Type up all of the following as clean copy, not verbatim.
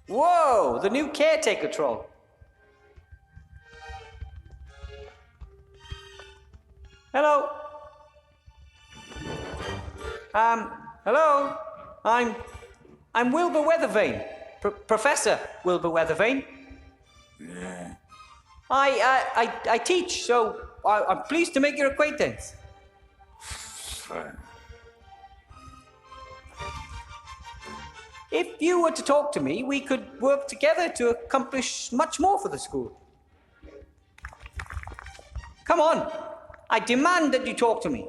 Whoa, the new caretaker troll. Hello. Hello. I'm Wilbur Weathervane. Professor Wilbur Weathervane. Yeah. I teach, so I'm pleased to make your acquaintance. If you were to talk to me, we could work together to accomplish much more for the school. Come on. I demand that you talk to me.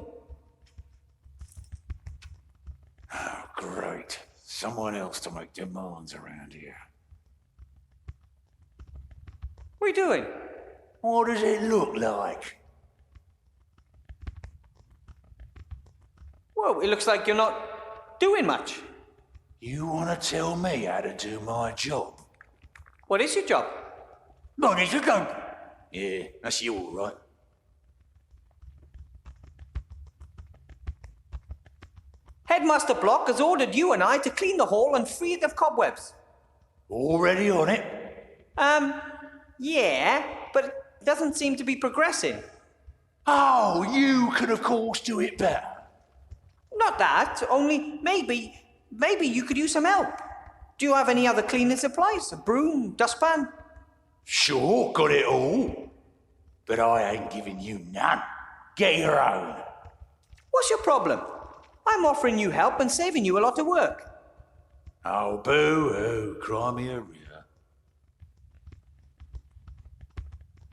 Oh, great. Someone else to make demands around here. What are you doing? What does it look like? Whoa, it looks like you're not doing much. You want to tell me how to do my job? What is your job? Not if you don't. Yeah, that's you all right. Headmaster Block has ordered you and I to clean the hall and free it of cobwebs. Already on it? Yeah, but it doesn't seem to be progressing. Oh, you can of course do it better. Not that, only maybe you could use some help. Do you have any other cleaning supplies? A broom, dustpan? Sure, got it all. But I ain't giving you none. Get your own. What's your problem? I'm offering you help and saving you a lot of work. Oh, boo-hoo, cry me a river.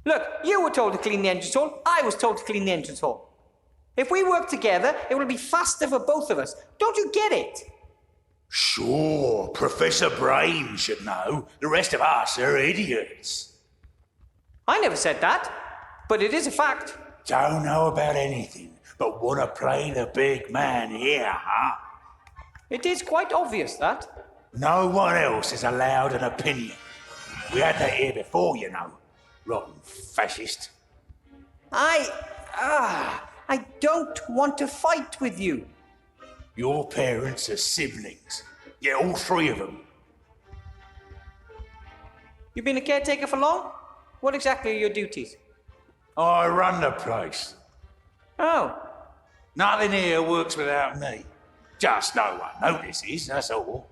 Look, you were told to clean the entrance hall, I was told to clean the entrance hall. If we work together, it will be faster for both of us. Don't you get it? Sure, Professor Brain should know. The rest of us are idiots. I never said that, but it is a fact. Don't know about anything, but want to play the big man here, huh? It is quite obvious that. No one else is allowed an opinion. We had that here before, you know. Rotten fascist. I don't want to fight with you. Your parents are siblings. Yeah, all three of them. You've been a caretaker for long? What exactly are your duties? I run the place. Oh, Nothing here works without me. Just no one notices, that's all.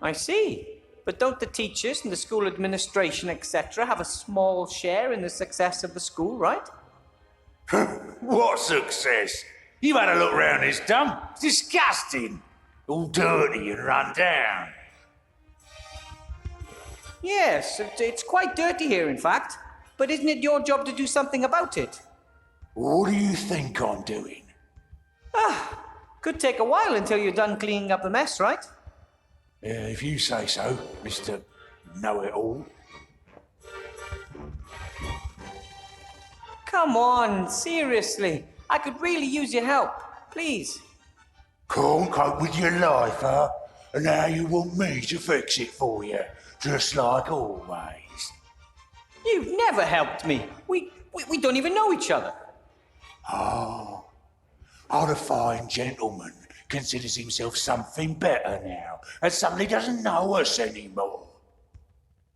I see. But don't the teachers and the school administration, etc., have a small share in the success of the school, right? What success? You've had a look round this dump. It's disgusting. All dirty and run down. Yes, it's quite dirty here, in fact. But isn't it your job to do something about it? What do you think I'm doing? Could take a while until you're done cleaning up the mess, right? If you say so, Mr. Know-it-all. Come on, seriously. I could really use your help. Please. Can't cope with your life, huh? And now you want me to fix it for you, just like always. You've never helped me. We don't even know each other. Oh, the fine gentleman considers himself something better now, and suddenly doesn't know us anymore.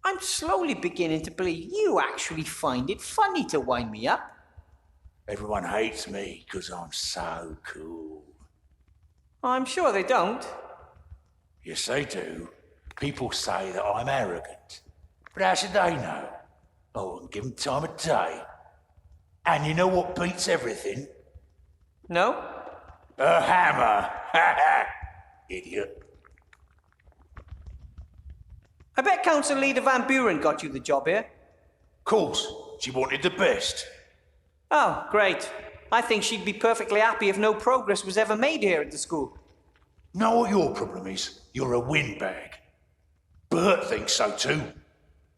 I'm slowly beginning to believe you actually find it funny to wind me up. Everyone hates me because I'm so cool. I'm sure they don't. Yes, they do. People say that I'm arrogant. But how should they know? I wouldn't give them time of day. And you know what beats everything? No? A hammer. Ha ha! Idiot. I bet Council Leader Van Buren got you the job here. Course, she wanted the best. Oh, great. I think she'd be perfectly happy if no progress was ever made here at the school. Know what your problem is? You're a windbag. Bert thinks so too.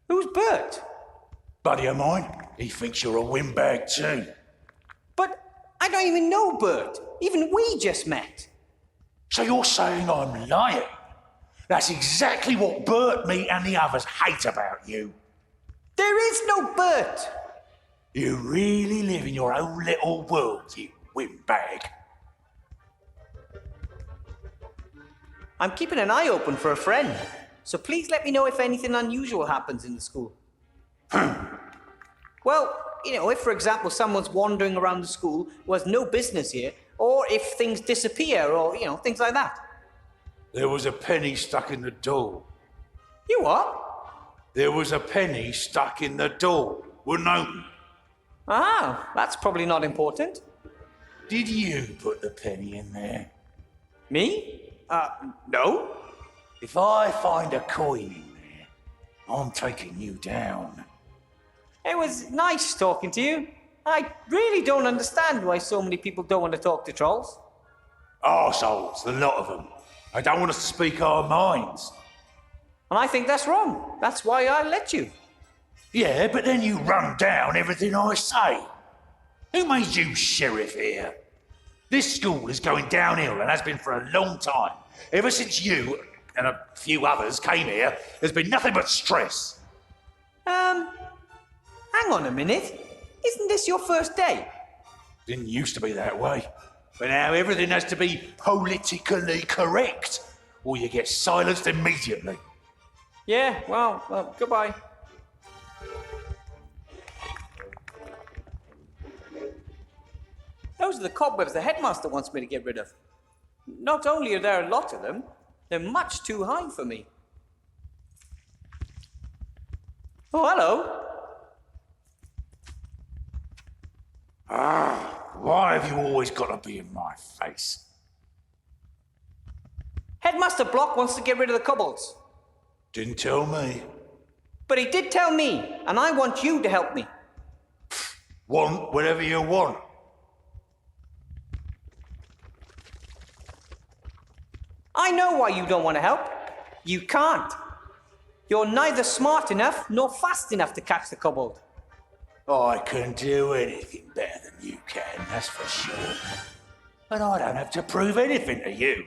Who's Bert? Buddy of mine, he thinks you're a windbag too. But I don't even know Bert. Even we just met. So you're saying I'm lying? That's exactly what Bert, me and the others hate about you. There is no Bert. You really live in your own little world, you windbag. I'm keeping an eye open for a friend, so please let me know if anything unusual happens in the school. Well, if, for example, someone's wandering around the school who has no business here, or if things disappear, or, things like that. There was a penny stuck in the door. You what? There was a penny stuck in the door. Wouldn't open. Ah, that's probably not important. Did you put the penny in there? Me? No. If I find a coin in there, I'm taking you down. It was nice talking to you. I really don't understand why so many people don't want to talk to trolls. Arseholes, the lot of them. They don't want us to speak our minds. And I think that's wrong. That's why I let you. Yeah, but then you run down everything I say. Who made you sheriff here? This school is going downhill and has been for a long time. Ever since you and a few others came here, there's been nothing but stress. Hang on a minute. Isn't this your first day? Didn't used to be that way. But now everything has to be politically correct, or you get silenced immediately. Yeah, well, goodbye. Those are the cobwebs the headmaster wants me to get rid of. Not only are there a lot of them, they're much too high for me. Oh, hello. Why have you always got to be in my face? Headmaster Block wants to get rid of the kobolds. Didn't tell me. But he did tell me, and I want you to help me. Want whatever you want. I know why you don't want to help. You can't. You're neither smart enough nor fast enough to catch the kobold. I can do anything better than you can, that's for sure. But I don't have to prove anything to you.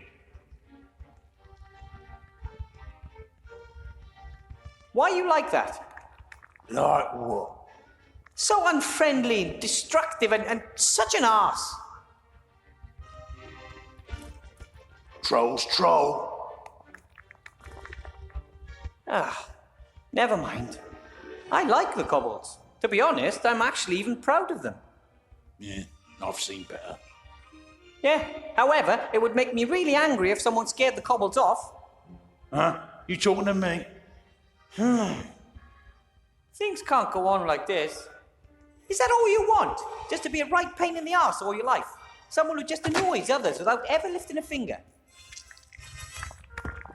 Why are you like that? Like what? So unfriendly, destructive, and such an arse. Troll's troll. Never mind. I like the kobolds. To be honest, I'm actually even proud of them. Yeah, I've seen better. Yeah, however, it would make me really angry if someone scared the kobolds off. Huh? You talking to me? Things can't go on like this. Is that all you want? Just to be a right pain in the arse all your life? Someone who just annoys others without ever lifting a finger?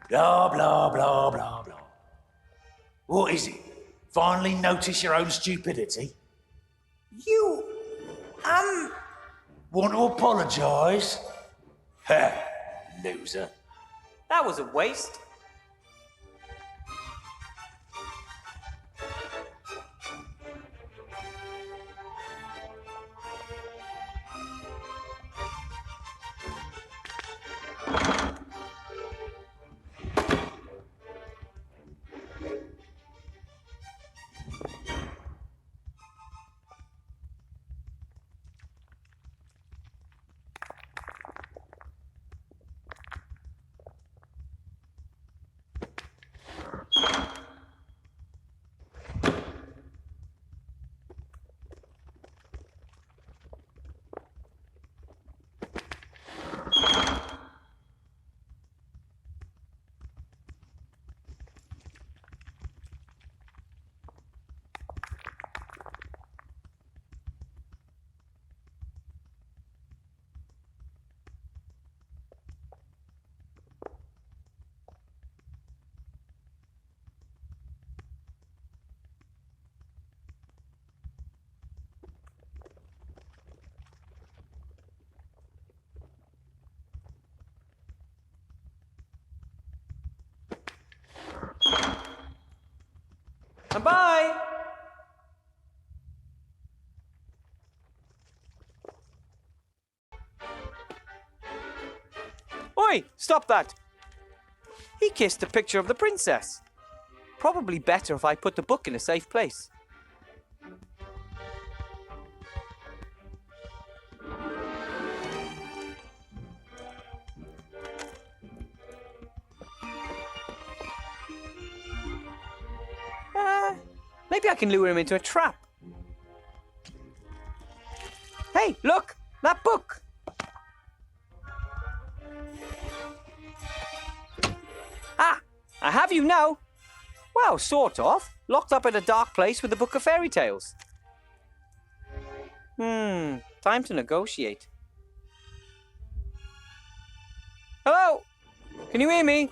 Blah, blah, blah, blah, blah. What is it? Finally notice your own stupidity? You... Want to apologise? Ha! Loser. That was a waste. Bye! Oi! Stop that! He kissed a picture of the princess. Probably better if I put the book in a safe place. Maybe I can lure him into a trap. Hey, look! That book! Ah! I have you now! Well, sort of. Locked up in a dark place with a book of fairy tales. Time to negotiate. Hello? Can you hear me?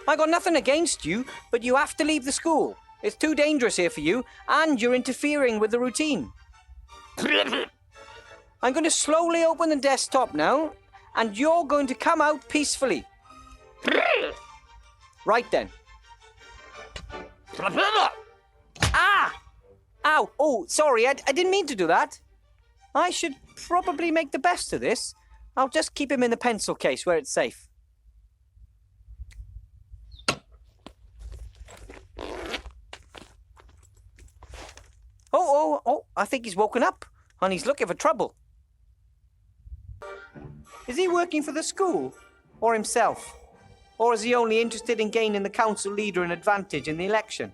I got nothing against you, but you have to leave the school. It's too dangerous here for you, and you're interfering with the routine. I'm going to slowly open the desktop now, and you're going to come out peacefully. Right then. Ah! Ow! Oh, sorry, I didn't mean to do that. I should probably make the best of this. I'll just keep him in the pencil case where it's safe. Oh, I think he's woken up, and he's looking for trouble. Is he working for the school, or himself? Or is he only interested in gaining the council leader an advantage in the election?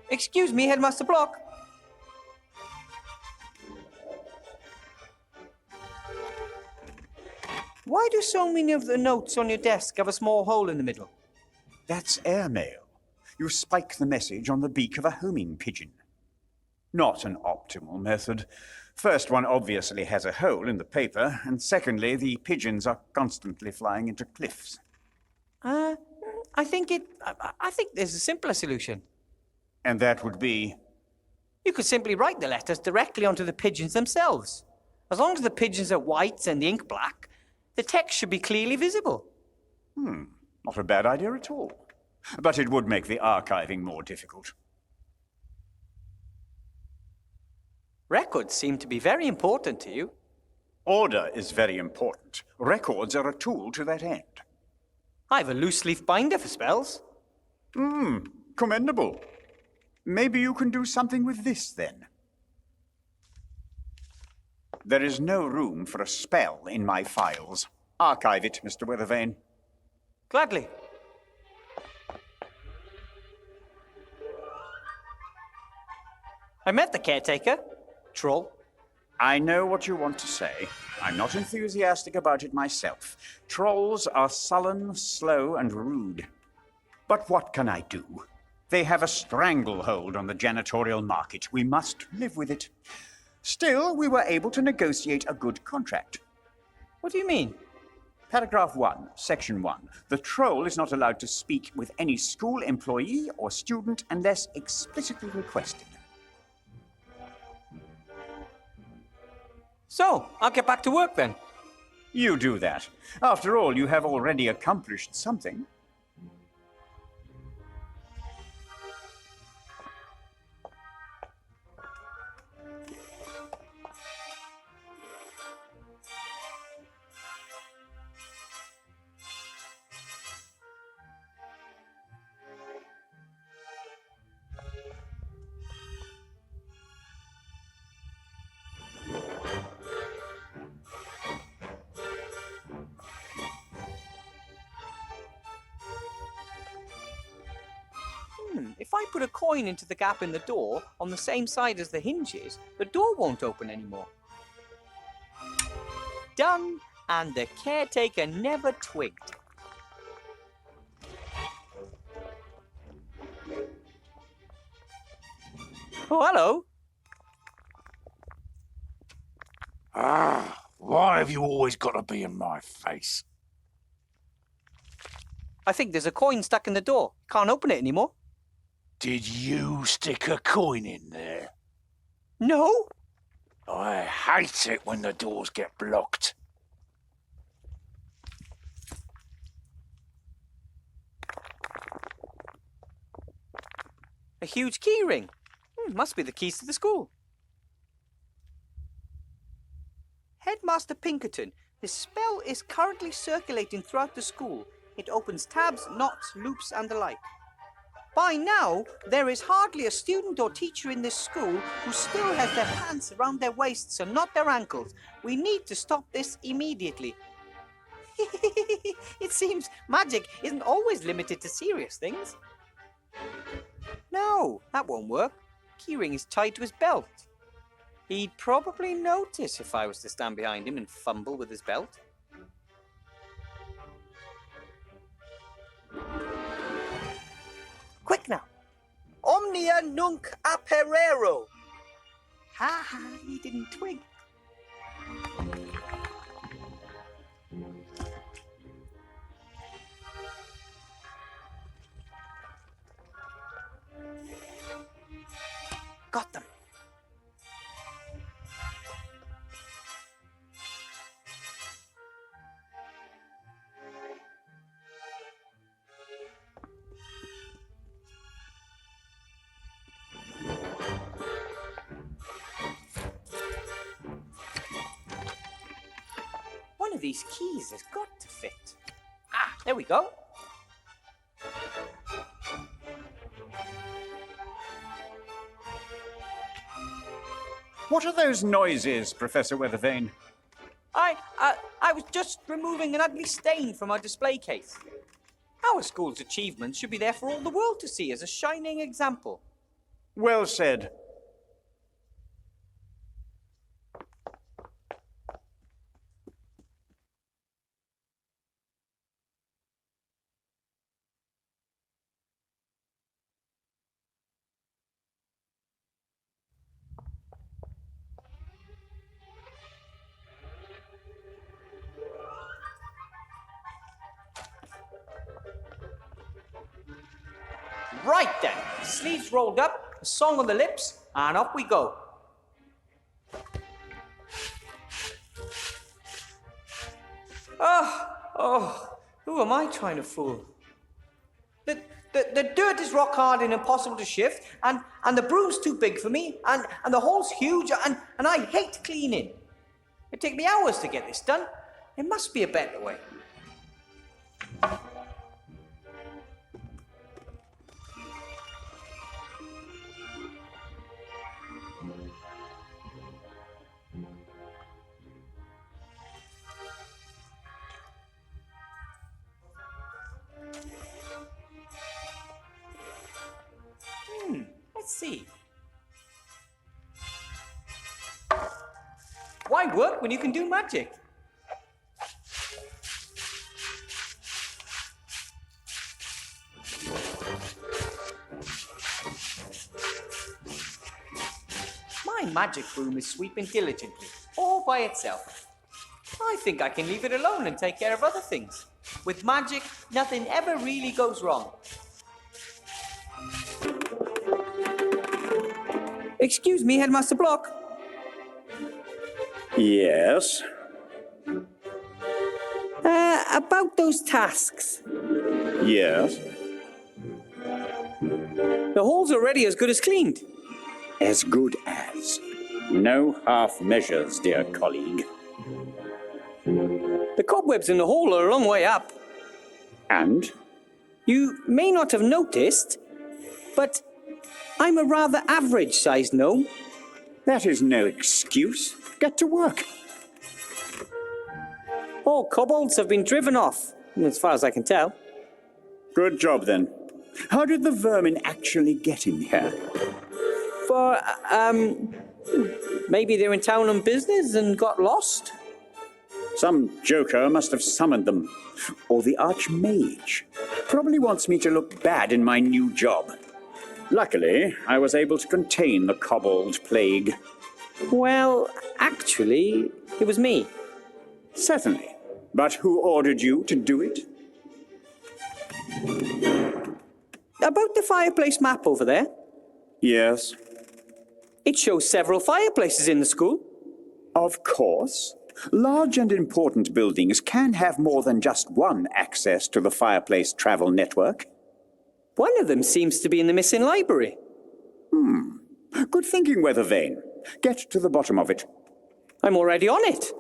Excuse me, Headmaster Block. Why do so many of the notes on your desk have a small hole in the middle? That's airmail. You spike the message on the beak of a homing pigeon. Not an optimal method. First, one obviously has a hole in the paper, and secondly, the pigeons are constantly flying into cliffs. I think there's a simpler solution. And that would be? You could simply write the letters directly onto the pigeons themselves. As long as the pigeons are white and the ink black, the text should be clearly visible. Not a bad idea at all. But it would make the archiving more difficult. Records seem to be very important to you. Order is very important. Records are a tool to that end. I have a loose-leaf binder for spells. Commendable. Maybe you can do something with this, then. There is no room for a spell in my files. Archive it, Mr. Weathervane. Gladly. I met the caretaker. Troll. I know what you want to say. I'm not enthusiastic about it myself. Trolls are sullen, slow, and rude. But what can I do? They have a stranglehold on the janitorial market. We must live with it. Still, we were able to negotiate a good contract. What do you mean? Paragraph 1, Section 1. The troll is not allowed to speak with any school employee or student unless explicitly requested. So, I'll get back to work then. You do that. After all, you have already accomplished something. If I put a coin into the gap in the door on the same side as the hinges, the door won't open anymore. Done, and the caretaker never twigged. Oh, hello. Why have you always got to be in my face? I think there's a coin stuck in the door. Can't open it anymore. Did you stick a coin in there? No. I hate it when the doors get blocked. A huge key ring. Must be the keys to the school. Headmaster Pinkerton, the spell is currently circulating throughout the school. It opens tabs, knots, loops, and the like. By now, there is hardly a student or teacher in this school who still has their pants around their waists and not their ankles. We need to stop this immediately. It seems magic isn't always limited to serious things. No, that won't work. Keyring is tied to his belt. He'd probably notice if I was to stand behind him and fumble with his belt. Quick now. Omnia nunc aperero. Ha ha, he didn't twig. Got them. One of these keys has got to fit. Ah, there we go. What are those noises, Professor Weathervane? I was just removing an ugly stain from our display case. Our school's achievements should be there for all the world to see as a shining example. Well said. Right then, sleeves rolled up, a song on the lips, and off we go. Who am I trying to fool? The dirt is rock hard and impossible to shift, and the broom's too big for me, and the hole's huge, and I hate cleaning. It'd take me hours to get this done. There must be a better way. Let's see. Why work when you can do magic? My magic broom is sweeping diligently, all by itself. I think I can leave it alone and take care of other things. With magic, nothing ever really goes wrong. Excuse me, Headmaster Block. Yes? About those tasks. Yes? The hole's already as good as cleaned. As good as. No half measures, dear colleague. The cobwebs in the hole are a long way up. And? You may not have noticed, but I'm a rather average-sized gnome. That is no excuse. Get to work. All kobolds have been driven off, as far as I can tell. Good job, then. How did the vermin actually get in here? Maybe they're in town on business and got lost? Some joker must have summoned them. Or the archmage. Probably wants me to look bad in my new job. Luckily, I was able to contain the kobold plague. Well, actually, it was me. Certainly. But who ordered you to do it? About the fireplace map over there. Yes. It shows several fireplaces in the school. Of course. Large and important buildings can have more than just one access to the fireplace travel network. One of them seems to be in the missing library. Good thinking, Weathervane. Get to the bottom of it. I'm already on it.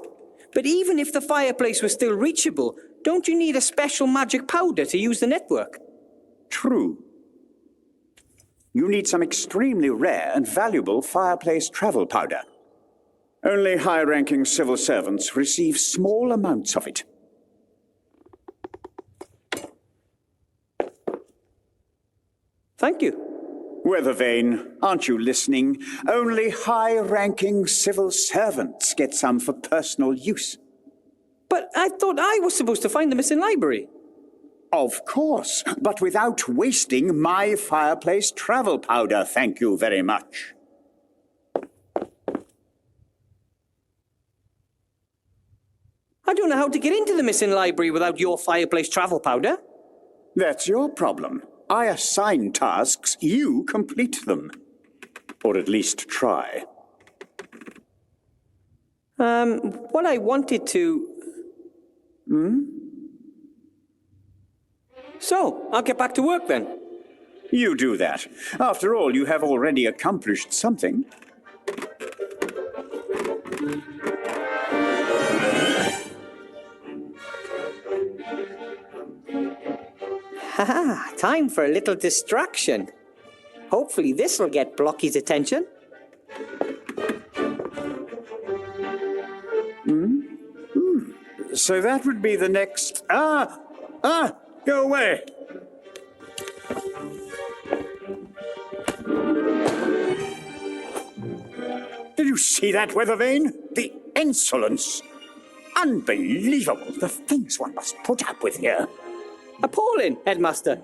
But even if the fireplace was still reachable, don't you need a special magic powder to use the network? True. You need some extremely rare and valuable fireplace travel powder. Only high-ranking civil servants receive small amounts of it. Thank you. Weathervane, aren't you listening? Only high-ranking civil servants get some for personal use. But I thought I was supposed to find the missing library. Of course, but without wasting my fireplace travel powder, thank you very much. I don't know how to get into the missing library without your fireplace travel powder. That's your problem. I assign tasks, you complete them. Or at least try. What I wanted to... So, I'll get back to work then. You do that. After all, you have already accomplished something. Haha, time for a little distraction. Hopefully this will get Blocky's attention. So that would be the next... Go away! Did you see that, Weathervane? The insolence! Unbelievable! The things one must put up with here. Appalling, Headmaster.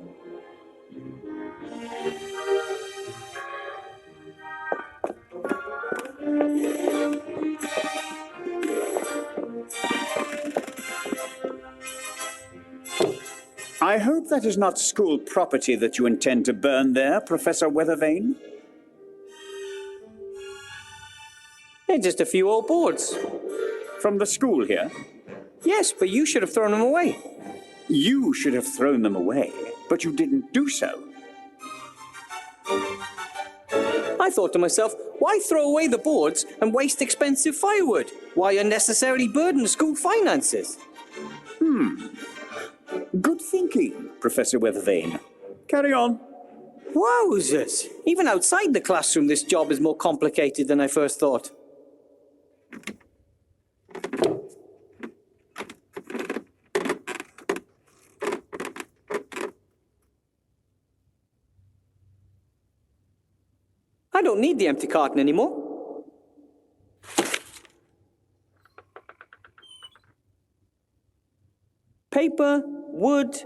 I hope that is not school property that you intend to burn there, Professor Weathervane. They're just a few old boards. From the school here? Yes, but you should have thrown them away. You should have thrown them away, but you didn't do so. I thought to myself, why throw away the boards and waste expensive firewood? Why unnecessarily burden school finances? Good thinking, Professor Weathervane. Carry on. Wowzers! Even outside the classroom, this job is more complicated than I first thought. I don't need the empty carton anymore. Paper, wood.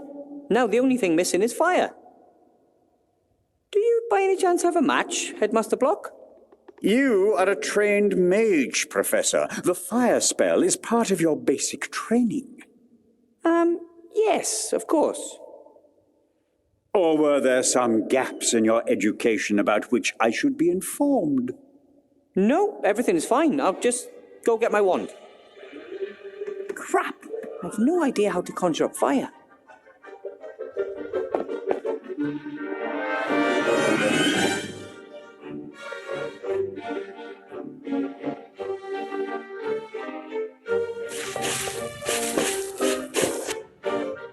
Now the only thing missing is fire. Do you by any chance have a match, Headmaster Block? You are a trained mage, Professor. The fire spell is part of your basic training. Yes, of course. Or were there some gaps in your education about which I should be informed? No, everything is fine. I'll just go get my wand. Crap! I've no idea how to conjure up fire.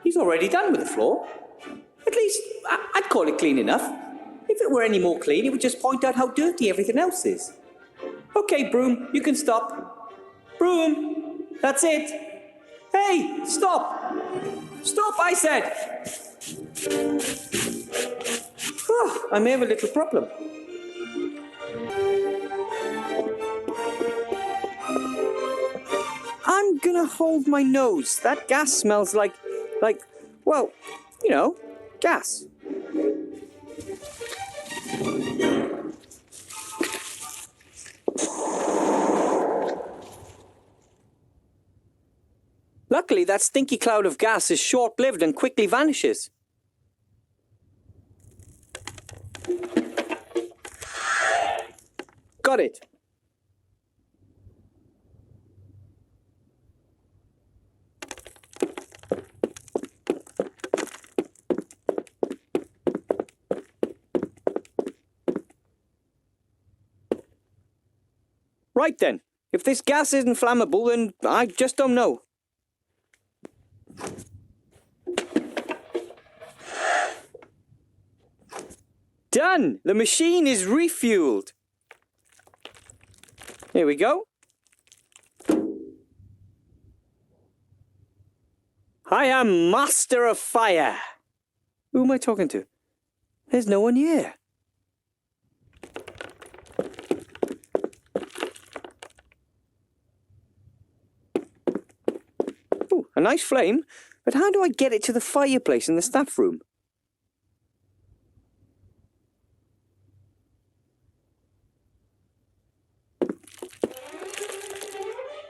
He's already done with the floor. At least, I'd call it clean enough. If it were any more clean, it would just point out how dirty everything else is. Okay, Broom, you can stop. Broom, that's it. Hey, stop! Stop, I said! Oh, I may have a little problem. I'm gonna hold my nose. That gas smells like, well, you know, gas. Luckily, that stinky cloud of gas is short-lived and quickly vanishes. Got it. Right then. If this gas isn't flammable, then I just don't know. Done! The machine is refueled. Here we go. I am Master of Fire. Who am I talking to? There's no one here. Ooh, a nice flame. But how do I get it to the fireplace in the staff room?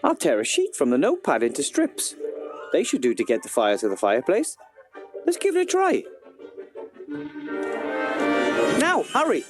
I'll tear a sheet from the notepad into strips. They should do to get the fire to the fireplace. Let's give it a try. Now, hurry!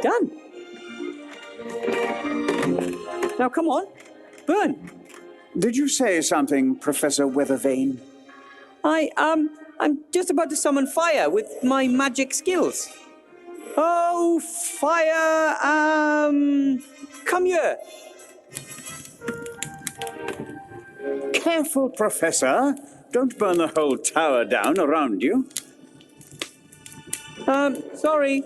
Done. Now come on, burn. Did you say something, Professor Weathervane? I'm just about to summon fire with my magic skills. Oh, fire, come here. Careful, Professor. Don't burn the whole tower down around you. Sorry.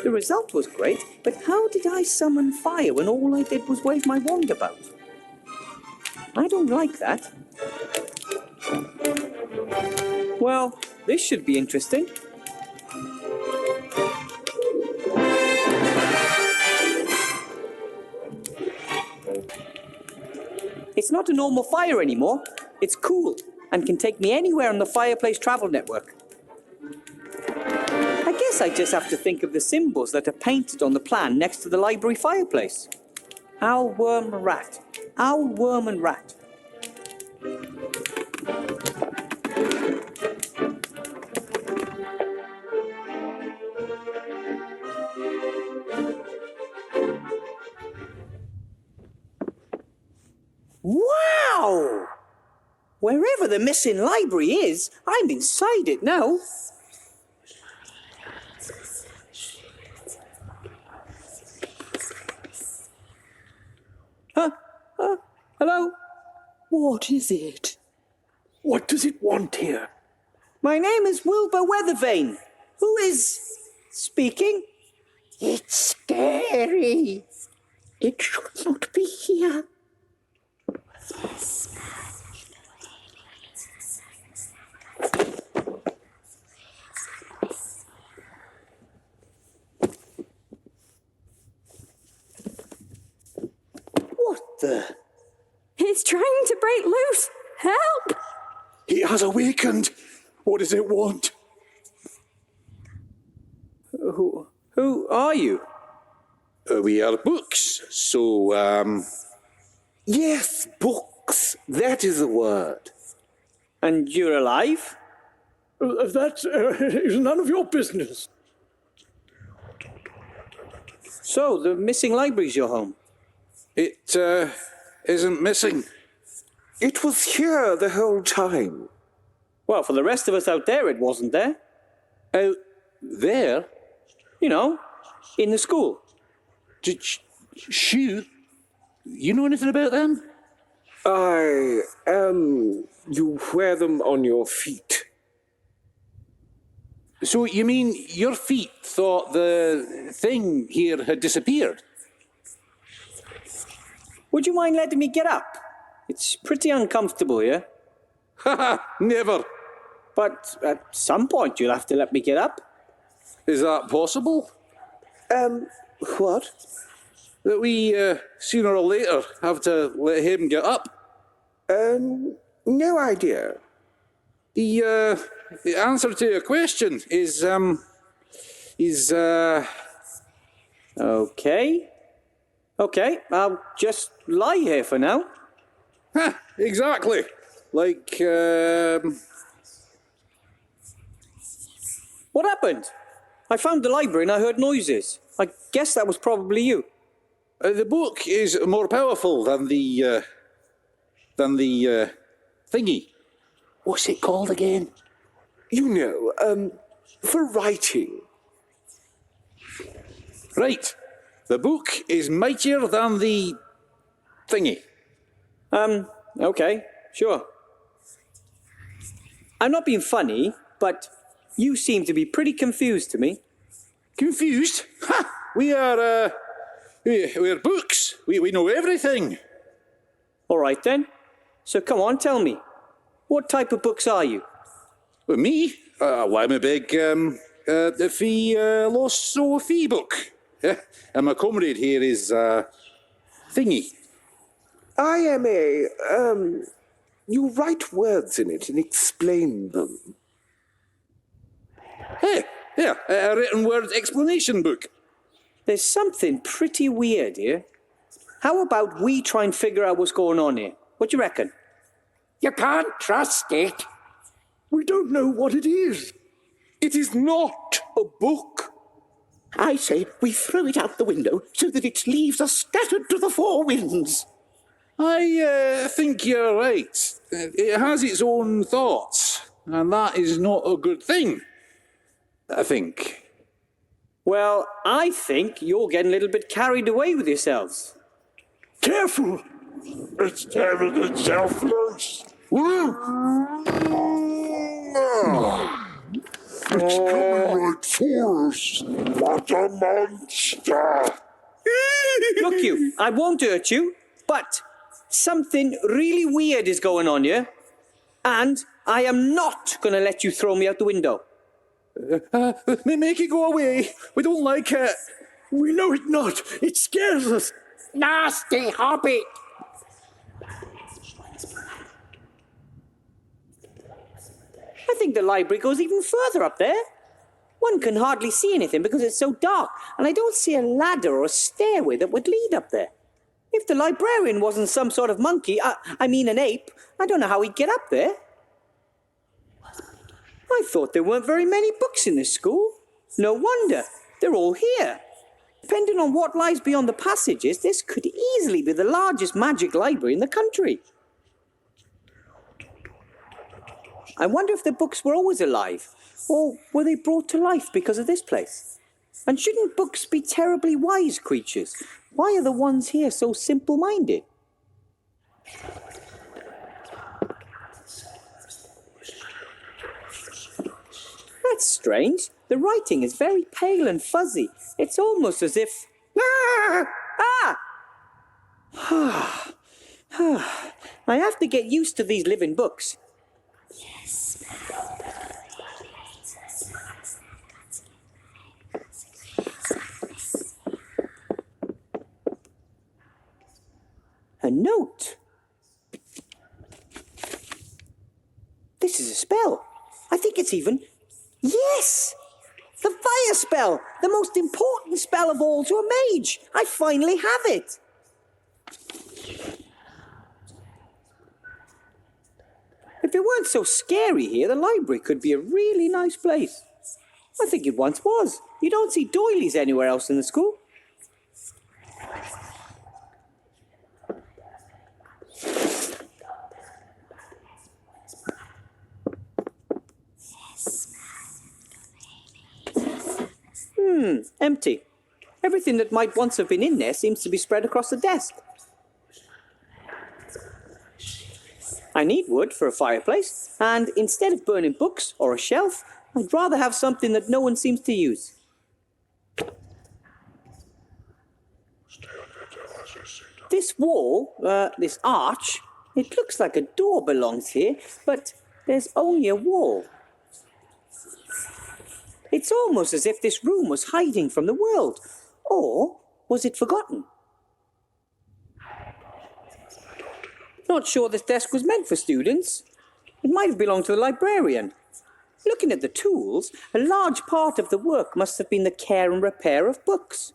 The result was great, but how did I summon fire when all I did was wave my wand about? I don't like that. Well, this should be interesting. It's not a normal fire anymore. It's cool and can take me anywhere on the Fireplace Travel Network. I guess I just have to think of the symbols that are painted on the plan next to the library fireplace. Owl, worm, rat. Owl, worm, and rat. Wow! Wherever the missing library is, I'm inside it now. Hello? What is it? What does it want here? My name is Wilbur Weathervane. Who is speaking? It's scary. It should not be here. What the? He's trying to break loose. Help! He has awakened. What does it want? Who are you? We are books, so, Yes, books. That is the word. And you're alive? That is none of your business. So, the missing library's your home? It, isn't missing. It was here the whole time. Well, for the rest of us out there, it wasn't there. Out there? You know, in the school. Shoot. You know anything about them? You wear them on your feet. So you mean your feet thought the thing here had disappeared? Would you mind letting me get up? It's pretty uncomfortable here. Haha, never. But at some point, you'll have to let me get up. Is that possible? What? That we, sooner or later, have to let him get up? No idea. The answer to your question is, Okay. Okay, I'll just lie here for now. exactly. Like, What happened? I found the library and I heard noises. I guess that was probably you. the book is more powerful than the thingy. What's it called again? You know, for writing. Right. The book is mightier than the thingy. Okay, sure. I'm not being funny, but you seem to be pretty confused to me. Confused? Ha! We're books. We know everything. All right then. So come on, tell me. What type of books are you? Well, me? Well, I'm a big, fee book. And my comrade here is, thingy. I am you write words in it and explain them. Hey, yeah, a written words explanation book. There's something pretty weird here. How about we try and figure out what's going on here? What do you reckon? You can't trust it. We don't know what it is. It is not a book. I say we throw it out the window so that its leaves are scattered to the four winds. I think you're right. It has its own thoughts, and that is not a good thing. I think. Well, I think you're getting a little bit carried away with yourselves. Careful! It's tearing itself loose. It's coming right for us. What a monster! Look you, I won't hurt you, but something really weird is going on here, and I am not going to let you throw me out the window. Make it go away. We don't like it. We know it not. It scares us. Nasty hobbit. I think the library goes even further up there. One can hardly see anything because it's so dark, and I don't see a ladder or a stairway that would lead up there. If the librarian wasn't some sort of monkey, I mean an ape, I don't know how he'd get up there. I thought there weren't very many books in this school. No wonder. They're all here. Depending on what lies beyond the passages, this could easily be the largest magic library in the country. I wonder if the books were always alive, or were they brought to life because of this place? And shouldn't books be terribly wise creatures? Why are the ones here so simple-minded? That's strange. The writing is very pale and fuzzy. It's almost as if... I have to get used to these living books. A note. This is a spell. I think it's even... Yes! The fire spell! The most important spell of all to a mage! I finally have it! If it weren't so scary here, the library could be a really nice place. I think it once was. You don't see doilies anywhere else in the school. Empty. Everything that might once have been in there seems to be spread across the desk. I need wood for a fireplace, and instead of burning books or a shelf, I'd rather have something that no one seems to use. This wall, this arch, it looks like a door belongs here, but there's only a wall. It's almost as if this room was hiding from the world. Or was it forgotten? Not sure this desk was meant for students. It might have belonged to the librarian. Looking at the tools, a large part of the work must have been the care and repair of books.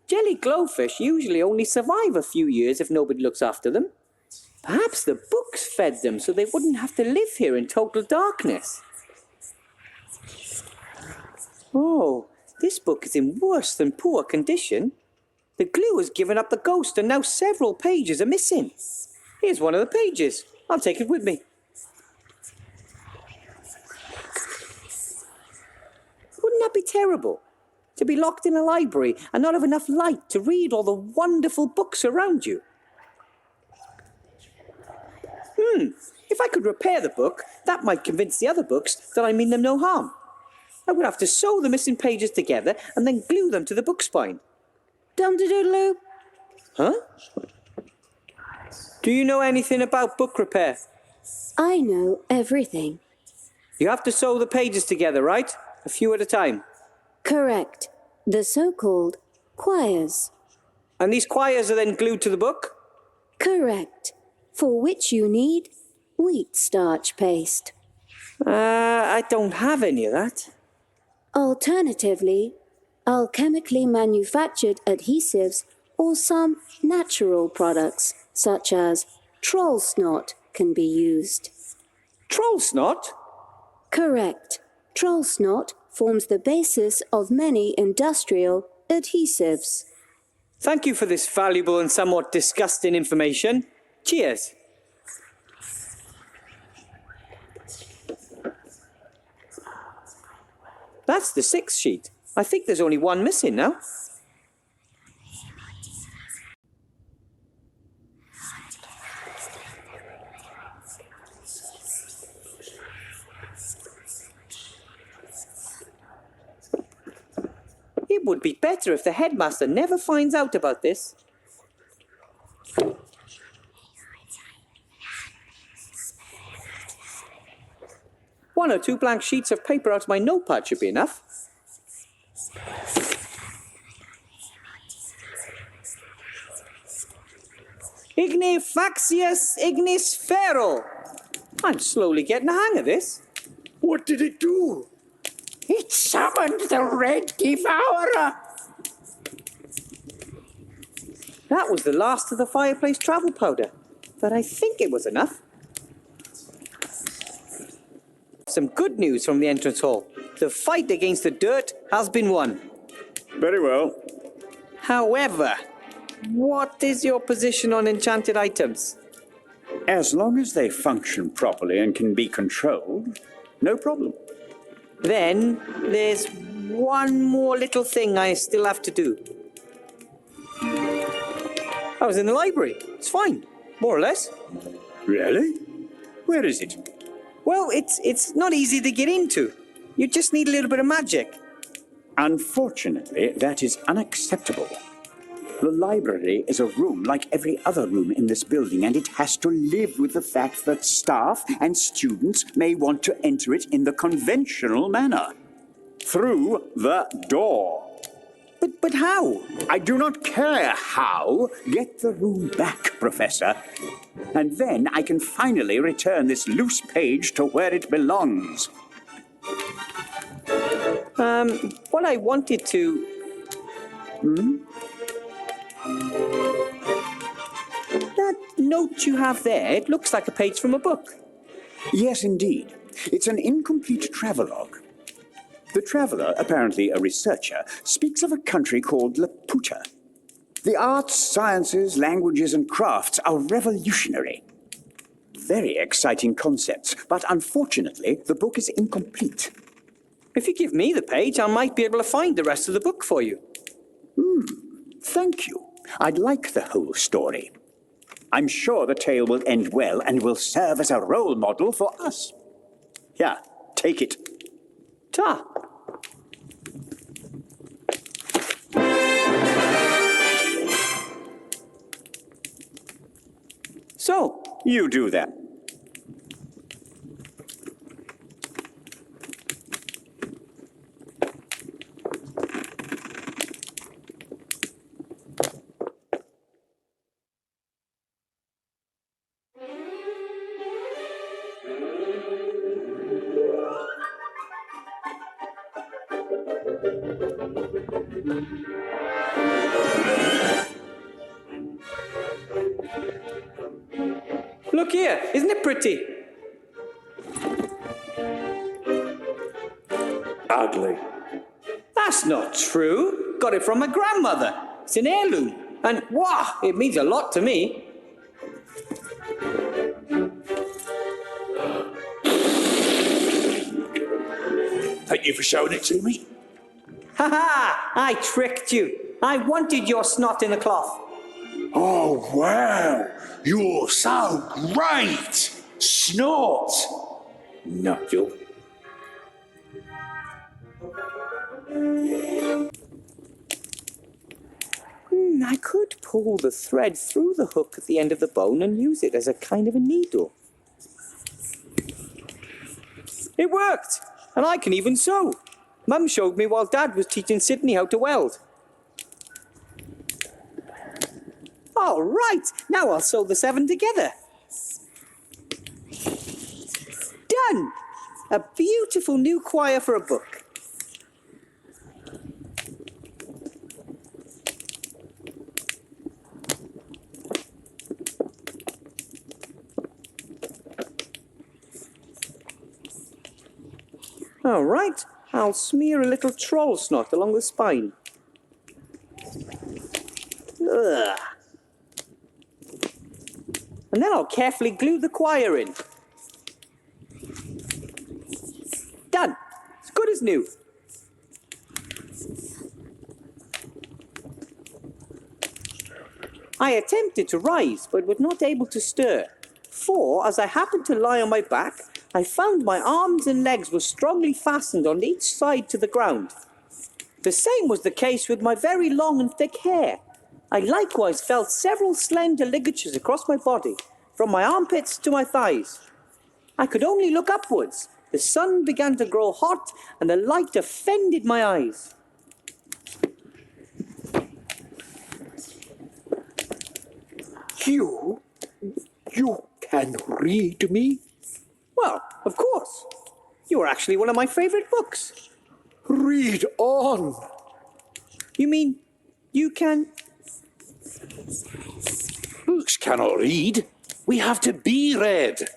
Jelly glowfish usually only survive a few years if nobody looks after them. Perhaps the books fed them so they wouldn't have to live here in total darkness. Oh, this book is in worse than poor condition. The glue has given up the ghost and now several pages are missing. Here's one of the pages. I'll take it with me. Wouldn't that be terrible? To be locked in a library and not have enough light to read all the wonderful books around you. If I could repair the book, that might convince the other books that I mean them no harm. I would have to sew the missing pages together and then glue them to the book spine. Dum-de-doodle-oo. Huh? Do you know anything about book repair? I know everything. You have to sew the pages together, right? A few at a time. Correct. The so-called quires. And these quires are then glued to the book? Correct. For which you need wheat starch paste. I don't have any of that. Alternatively, alchemically manufactured adhesives or some natural products, such as troll snot, can be used. Troll snot? Correct. Troll snot forms the basis of many industrial adhesives. Thank you for this valuable and somewhat disgusting information. Cheers. That's the 6th sheet. I think there's only one missing now. It would be better if the headmaster never finds out about this. One or two blank sheets of paper out of my notepad should be enough. Ignifaxius ignisfero. I'm slowly getting the hang of this. What did it do? It summoned the Red Devourer. That was the last of the fireplace travel powder, but I think it was enough. Some good news from the entrance hall. The fight against the dirt has been won. Very well. However, what is your position on enchanted items? As long as they function properly and can be controlled, no problem. Then there's one more little thing I still have to do. I was in the library. It's fine, more or less. Really? Where is it? Well, it's not easy to get into. You just need a little bit of magic. Unfortunately, that is unacceptable. The library is a room like every other room in this building, and it has to live with the fact that staff and students may want to enter it in the conventional manner. Through the door. But how? I do not care how. Get the room back, Professor. And then I can finally return this loose page to where it belongs. What I wanted to... That note you have there, it looks like a page from a book. Yes, indeed. It's an incomplete travelogue. The traveller, apparently a researcher, speaks of a country called Laputa. The arts, sciences, languages, and crafts are revolutionary. Very exciting concepts, but unfortunately, the book is incomplete. If you give me the page, I might be able to find the rest of the book for you. Thank you. I'd like the whole story. I'm sure the tale will end well and will serve as a role model for us. Here, take it. Ta! So, You do that. look here, isn't it pretty? Ugly. That's not true. Got it from my grandmother. It's an heirloom, and wow, it means a lot to me. Thank you for showing it to me. Ha ha! I tricked you. I wanted your snot in the cloth. Oh, wow. You're so great. Snort. Nigel. I could pull the thread through the hook at the end of the bone and use it as a kind of a needle. It worked! And I can even sew. Mum showed me while Dad was teaching Sydney how to weld. All right, now I'll sew the 7 together. Done! A beautiful new choir for a book. All right, I'll smear a little troll snot along the spine. Ugh. And then I'll carefully glue the choir in. Done. As good as new. I attempted to rise, but was not able to stir. For, as I happened to lie on my back, I found my arms and legs were strongly fastened on each side to the ground. The same was the case with my very long and thick hair. I likewise felt several slender ligatures across my body, from my armpits to my thighs. I could only look upwards. The sun began to grow hot, and the light offended my eyes. You can read me? Well, of course. You are actually one of my favourite books. Read on. You mean you can... Books cannot read. We have to be read.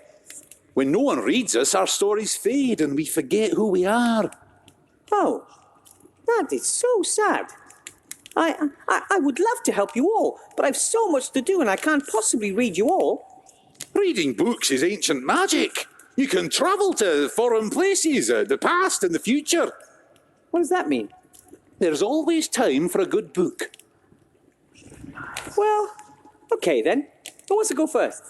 When no one reads us, our stories fade and we forget who we are. Oh, that is so sad. I would love to help you all, but I've so much to do and I can't possibly read you all. Reading books is ancient magic. You can travel to foreign places, the past and the future. What does that mean? There's always time for a good book. Well, okay then. Who wants to go first?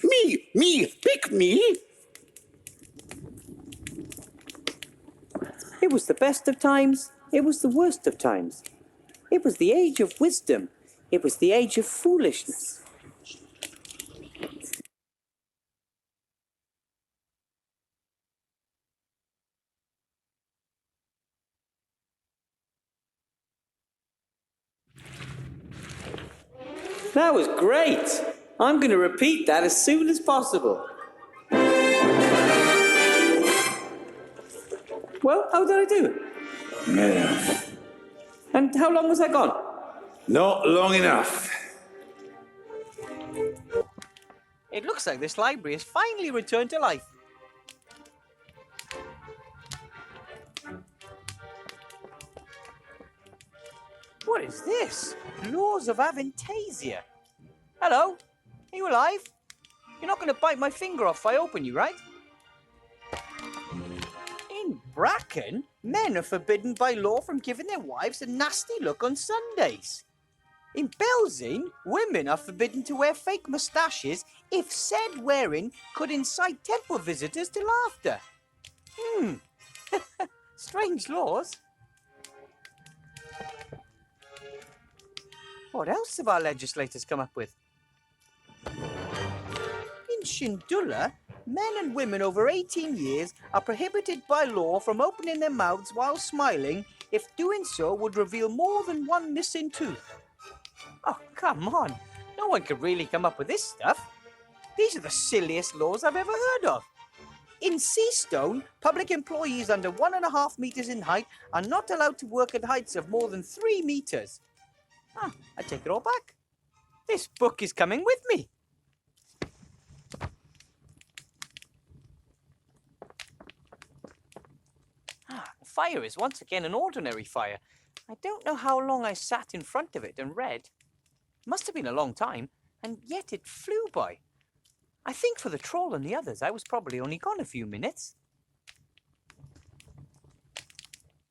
Me, pick me. It was the best of times. It was the worst of times. It was the age of wisdom. It was the age of foolishness. That was great. I'm going to repeat that as soon as possible. Well, how did I do? Yeah. And how long was I gone? Not long enough. It looks like this library has finally returned to life. What is this? Laws of Aventasia. Hello? Are you alive? You're not going to bite my finger off if I open you, right? In Bracken, men are forbidden by law from giving their wives a nasty look on Sundays. In Belzane, women are forbidden to wear fake moustaches if said wearing could incite temple visitors to laughter. Strange laws. What else have our legislators come up with? In Shindula, men and women over 18 years are prohibited by law from opening their mouths while smiling if doing so would reveal more than one missing tooth. Oh, come on. No one could really come up with this stuff. These are the silliest laws I've ever heard of. In Seastone, public employees under 1.5 meters in height are not allowed to work at heights of more than 3 meters. I take it all back. This book is coming with me. The fire is once again an ordinary fire. I don't know how long I sat in front of it and read. Must have been a long time, and yet it flew by. I think for the troll and the others, I was probably only gone a few minutes.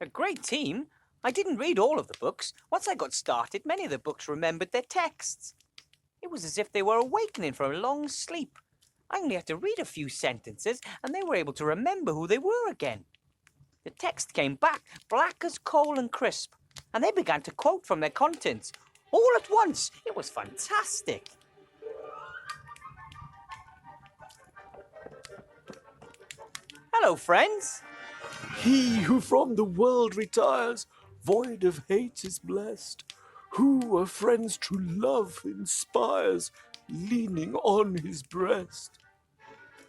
A great team. I didn't read all of the books. Once I got started, many of the books remembered their texts. It was as if they were awakening from a long sleep. I only had to read a few sentences, and they were able to remember who they were again. The text came back, black as coal and crisp, and they began to quote from their contents. All at once. It was fantastic. Hello, friends. He who from the world retires, void of hate is blessed. Who a friend's true love inspires, leaning on his breast.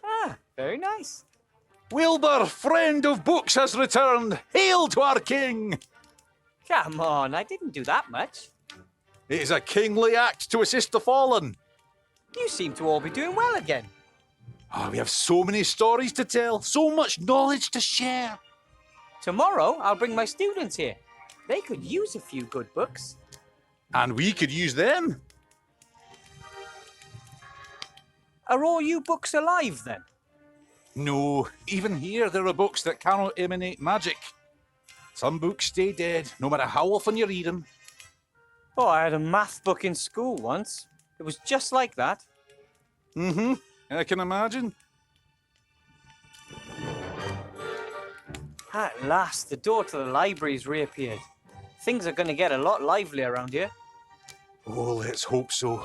Ah, very nice. Wilbur, friend of books, has returned. Hail to our king! Come on, I didn't do that much. It is a kingly act to assist the fallen. You seem to all be doing well again. We have so many stories to tell, so much knowledge to share. Tomorrow, I'll bring my students here. They could use a few good books. And we could use them. Are all you books alive, then? No, even here there are books that cannot emanate magic. Some books stay dead, no matter how often you read them. Oh, I had a math book in school once. It was just like that. Mm-hmm, I can imagine. At last, the door to the library's reappeared. Things are going to get a lot livelier around here. Oh, let's hope so.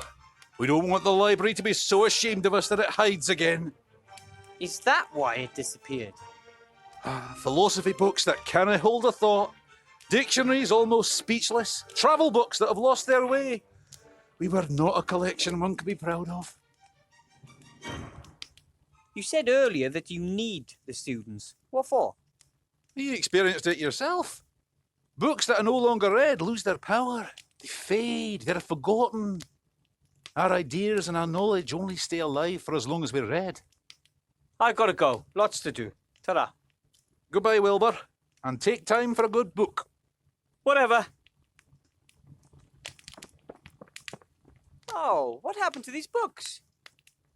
We don't want the library to be so ashamed of us that it hides again. Is that why it disappeared? Philosophy books that can't hold a thought. Dictionaries almost speechless. Travel books that have lost their way. We were not a collection one could be proud of. You said earlier that you need the students. What for? You experienced it yourself. Books that are no longer read lose their power. They fade. They're forgotten. Our ideas and our knowledge only stay alive for as long as we're read. I gotta go. Lots to do. Ta-da. Goodbye, Wilbur. And take time for a good book. Whatever. Oh, what happened to these books?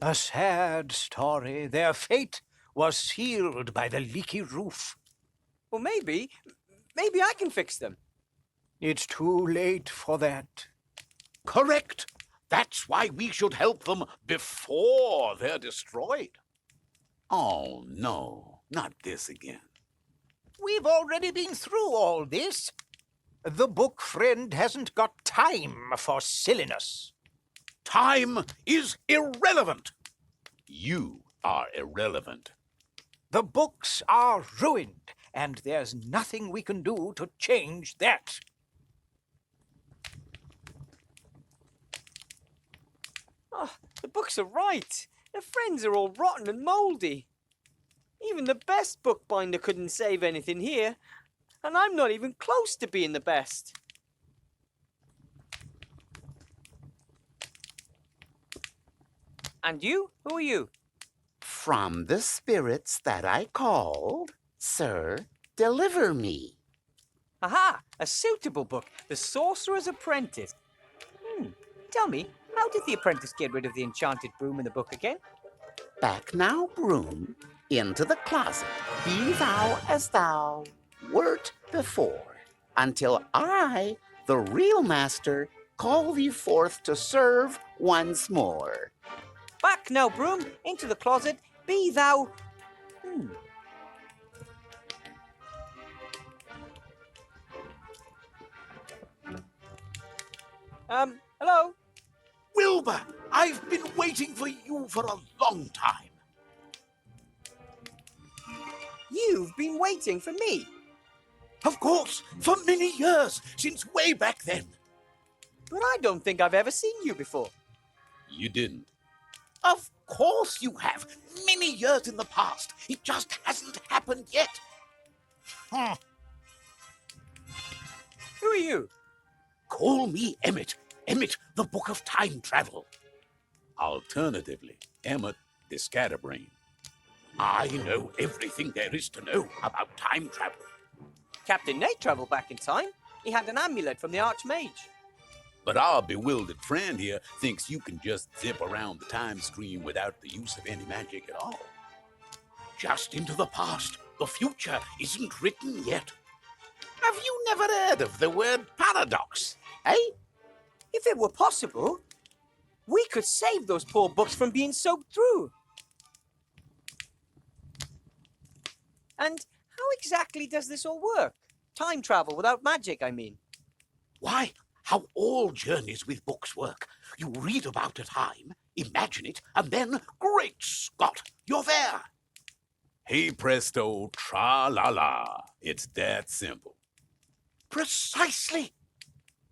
A sad story. Their fate was sealed by the leaky roof. Well, maybe I can fix them. It's too late for that. Correct. That's why we should help them before they're destroyed. Oh, no, not this again. We've already been through all this. The book friend hasn't got time for silliness. Time is irrelevant. You are irrelevant. The books are ruined, and there's nothing we can do to change that. Oh, the books are right. The friends are all rotten and mouldy. Even the best bookbinder couldn't save anything here. And I'm not even close to being the best. And you? Who are you? From the spirits that I called, sir, deliver me. Aha! A suitable book. The Sorcerer's Apprentice. Tell me, how did the apprentice get rid of the enchanted broom in the book again? Back now, broom, into the closet. Be thou as thou wert before, until I, the real master, call thee forth to serve once more. Back now, broom, into the closet. Be thou... Hello? Wilbur, I've been waiting for you for a long time. You've been waiting for me? Of course, for many years, since way back then. But I don't think I've ever seen you before. You didn't. Of course you have. Many years in the past. It just hasn't happened yet. Who are you? Call me Emmett. Emmett, the Book of Time Travel. Alternatively, Emmett the Scatterbrain. I know everything there is to know about time travel. Captain Nate travelled back in time. He had an amulet from the Archmage. But our bewildered friend here thinks you can just zip around the time stream without the use of any magic at all. Just into the past. The future isn't written yet. Have you never heard of the word paradox, eh? If it were possible, we could save those poor books from being soaked through. And how exactly does this all work? Time travel without magic, I mean. Why, how all journeys with books work. You read about a time, imagine it, and then, great Scott, you're there. Hey presto, tra-la-la. It's that simple. Precisely.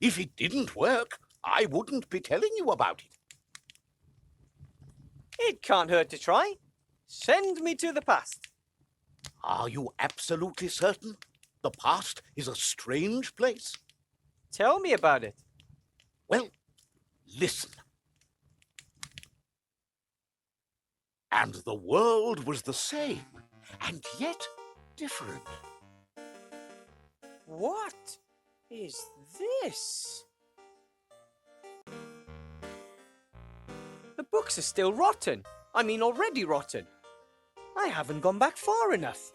If it didn't work, I wouldn't be telling you about it. It can't hurt to try. Send me to the past. Are you absolutely certain? The past is a strange place. Tell me about it. Well, listen. And the world was the same, and yet different. What is this? The books are still rotten. I mean, already rotten. I haven't gone back far enough.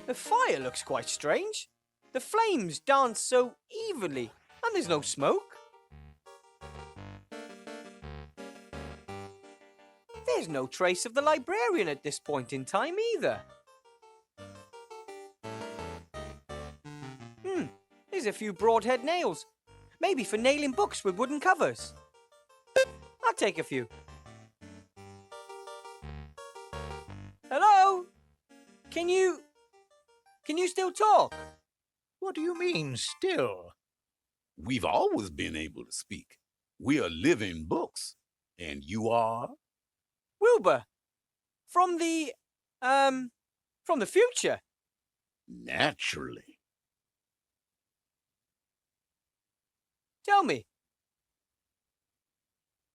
The fire looks quite strange. The flames dance so evenly, and there's no smoke. There's no trace of the librarian at this point in time either. There's a few broadhead nails. Maybe for nailing books with wooden covers. I'll take a few. Hello? Can you still talk? What do you mean, still? We've always been able to speak. We are living books. And you are? Wilbur. From the future. Naturally. Tell me.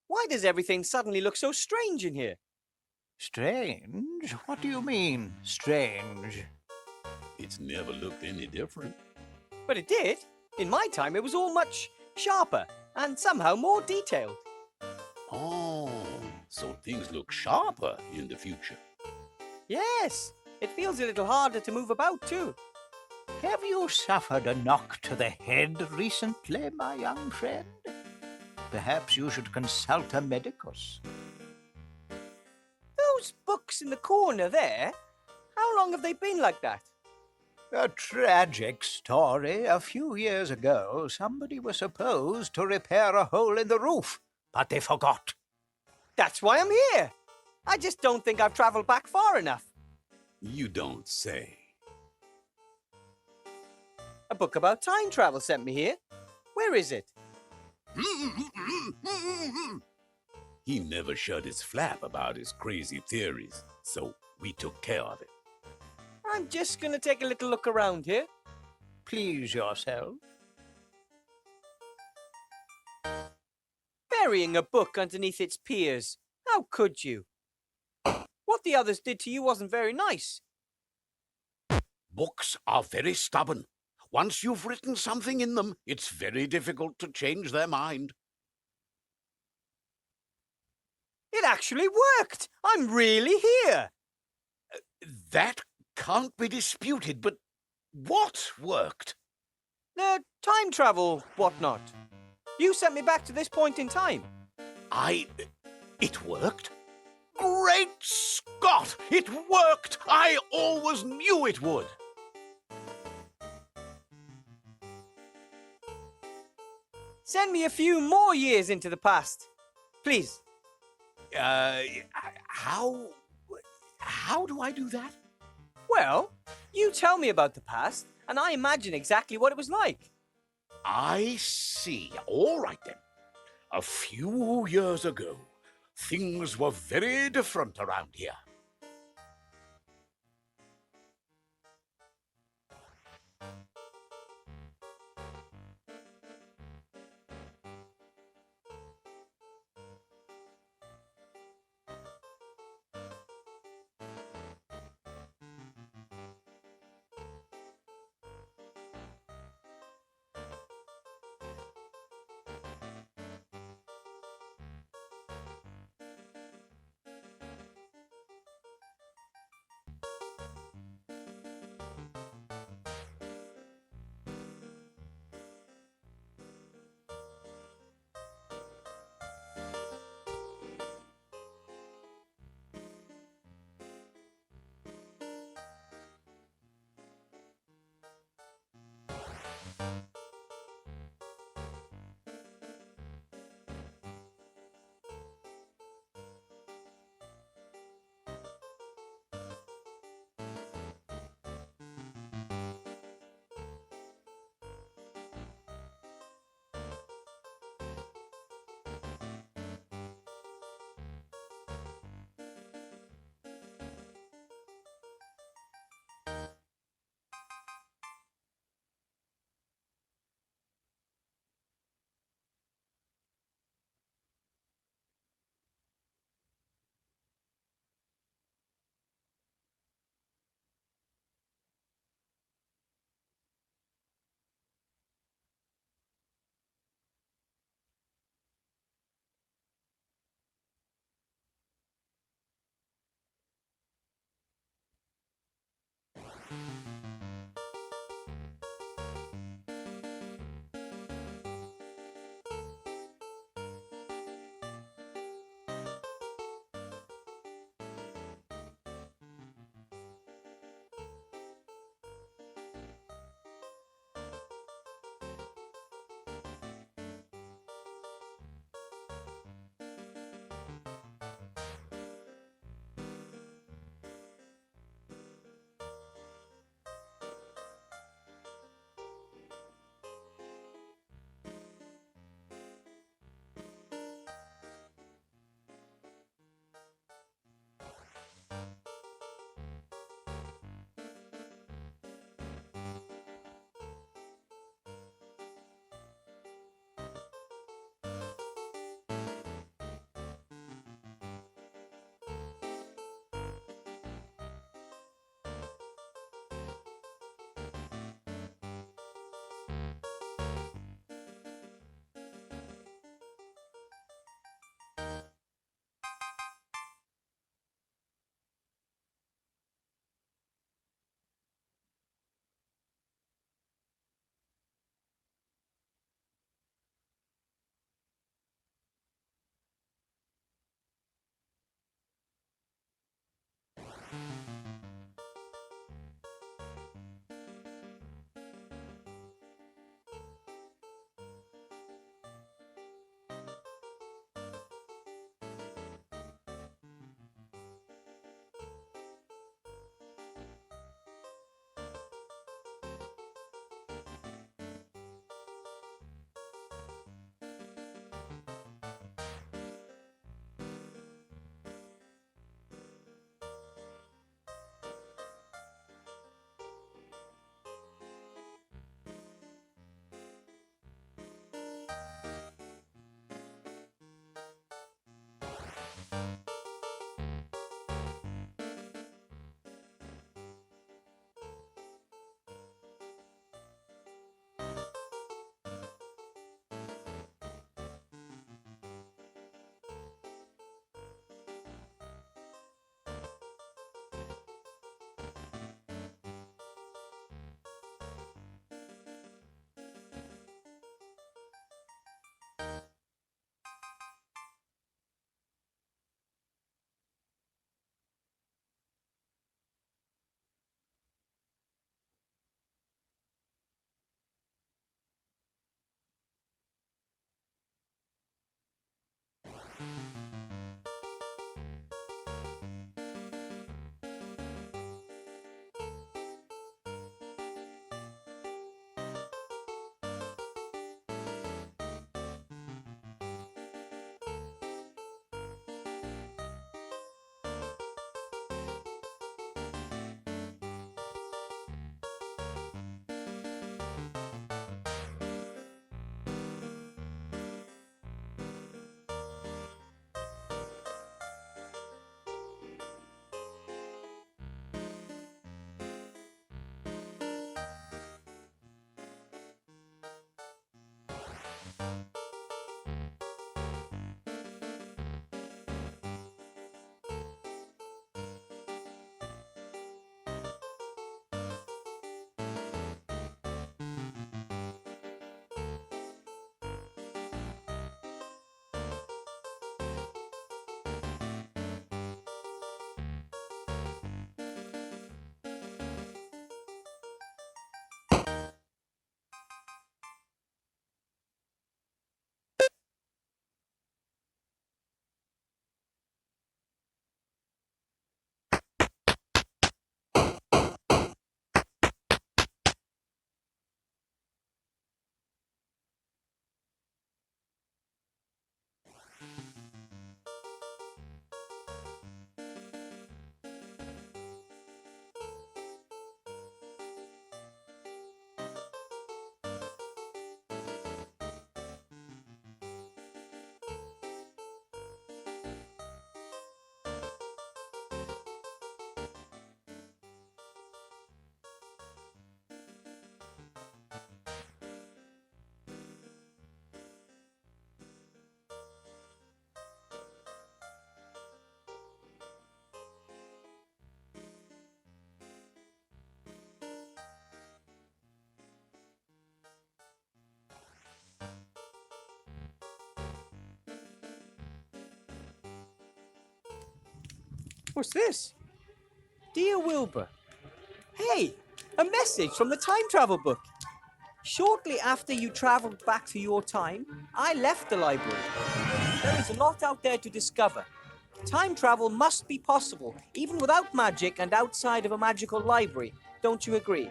Why does everything suddenly look so strange in here? Strange? What do you mean, strange? It's never looked any different. But it did. In my time, it was all much sharper and somehow more detailed. Oh, so things look sharper in the future. Yes, it feels a little harder to move about too. Have you suffered a knock to the head recently, my young friend? Perhaps you should consult a medicus. Those books in the corner there, how long have they been like that? A tragic story. A few years ago, somebody was supposed to repair a hole in the roof, but they forgot. That's why I'm here. I just don't think I've travelled back far enough. You don't say. A book about time travel sent me here. Where is it? He never shut his flap about his crazy theories, so we took care of it. I'm just going to take a little look around here. Please yourself. Burying a book underneath its peers. How could you? What the others did to you wasn't very nice. Books are very stubborn. Once you've written something in them, it's very difficult to change their mind. It actually worked! I'm really here! That can't be disputed, but what worked? The time travel, whatnot. You sent me back to this point in time. It worked? Great Scott! It worked! I always knew it would! Send me a few more years into the past. Please. How do I do that? Well, you tell me about the past, and I imagine exactly what it was like. I see. All right, then. A few years ago, things were very different around here. What's this? Dear Wilbur. Hey, a message from the time travel book. Shortly after you traveled back to your time, I left the library. There is a lot out there to discover. Time travel must be possible, even without magic and outside of a magical library. Don't you agree?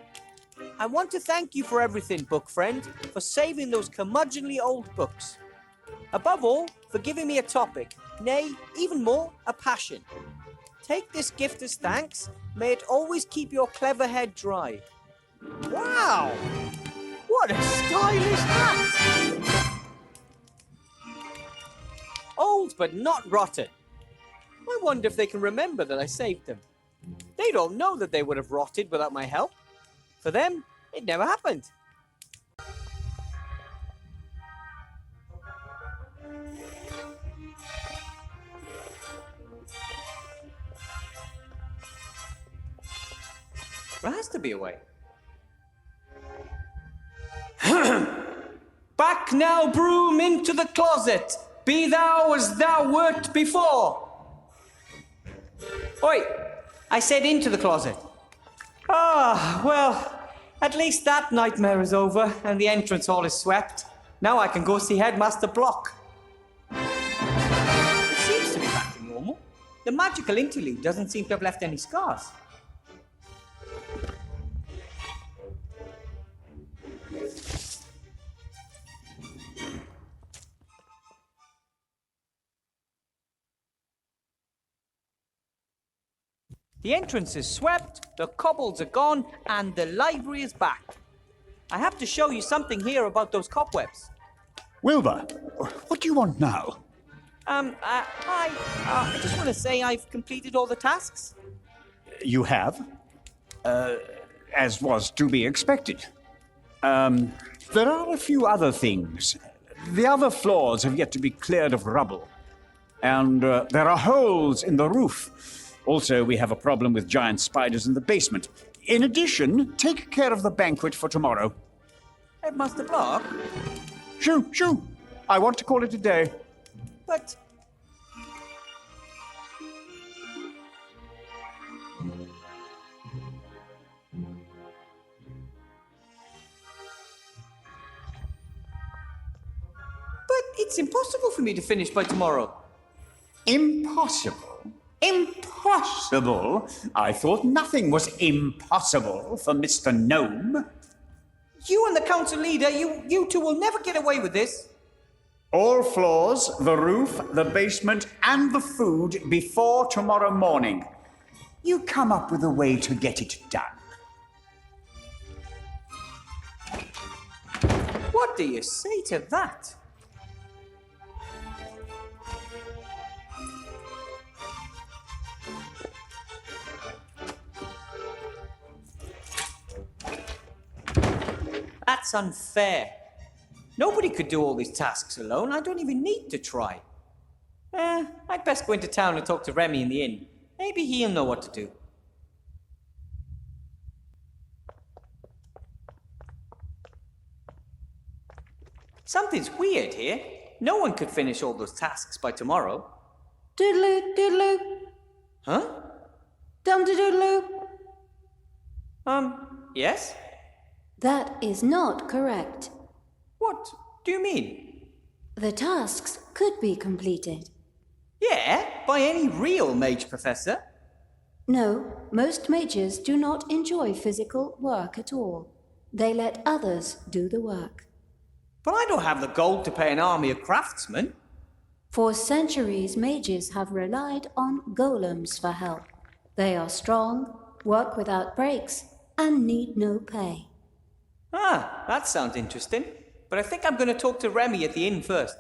I want to thank you for everything, book friend, for saving those curmudgeonly old books. Above all, for giving me a topic, nay, even more, a passion. Take this gift as thanks. May it always keep your clever head dry. Wow! What a stylish hat! Old but not rotten. I wonder if they can remember that I saved them. They don't know that they would have rotted without my help. For them, it never happened. There has to be a way. Back now, broom, into the closet. Be thou as thou wert before. Oi, I said into the closet. Ah, well, at least that nightmare is over and the entrance hall is swept. Now I can go see Headmaster Block. It seems to be back to normal. The magical interlude doesn't seem to have left any scars. The entrance is swept, the cobbles are gone, and the library is back. I have to show you something here about those cobwebs. Wilbur, what do you want now? I just want to say I've completed all the tasks. You have? As was to be expected. There are a few other things. The other floors have yet to be cleared of rubble. And there are holes in the roof. Also, we have a problem with giant spiders in the basement. In addition, take care of the banquet for tomorrow. Headmaster Block? Shoo! I want to call it a day. But... it's impossible for me to finish by tomorrow. Impossible? Impossible? I thought nothing was impossible for Mr. Gnome. You and the council leader, you two will never get away with this. All floors, the roof, the basement, and the food before tomorrow morning. You come up with a way to get it done. What do you say to that? That's unfair. Nobody could do all these tasks alone. I don't even need to try. I'd best go into town and talk to Remy in the inn. Maybe he'll know what to do. Something's weird here. No one could finish all those tasks by tomorrow. Doodaloo, doodaloo. Huh? Dum-de-doodaloo. Yes? That is not correct. What do you mean? The tasks could be completed. Yeah, by any real mage professor. No, most mages do not enjoy physical work at all. They let others do the work. But I don't have the gold to pay an army of craftsmen. For centuries, mages have relied on golems for help. They are strong, work without breaks, and need no pay. Ah, that sounds interesting. But I think I'm going to talk to Remy at the inn first.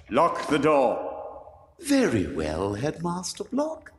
Lock the door. Very well, Headmaster Block.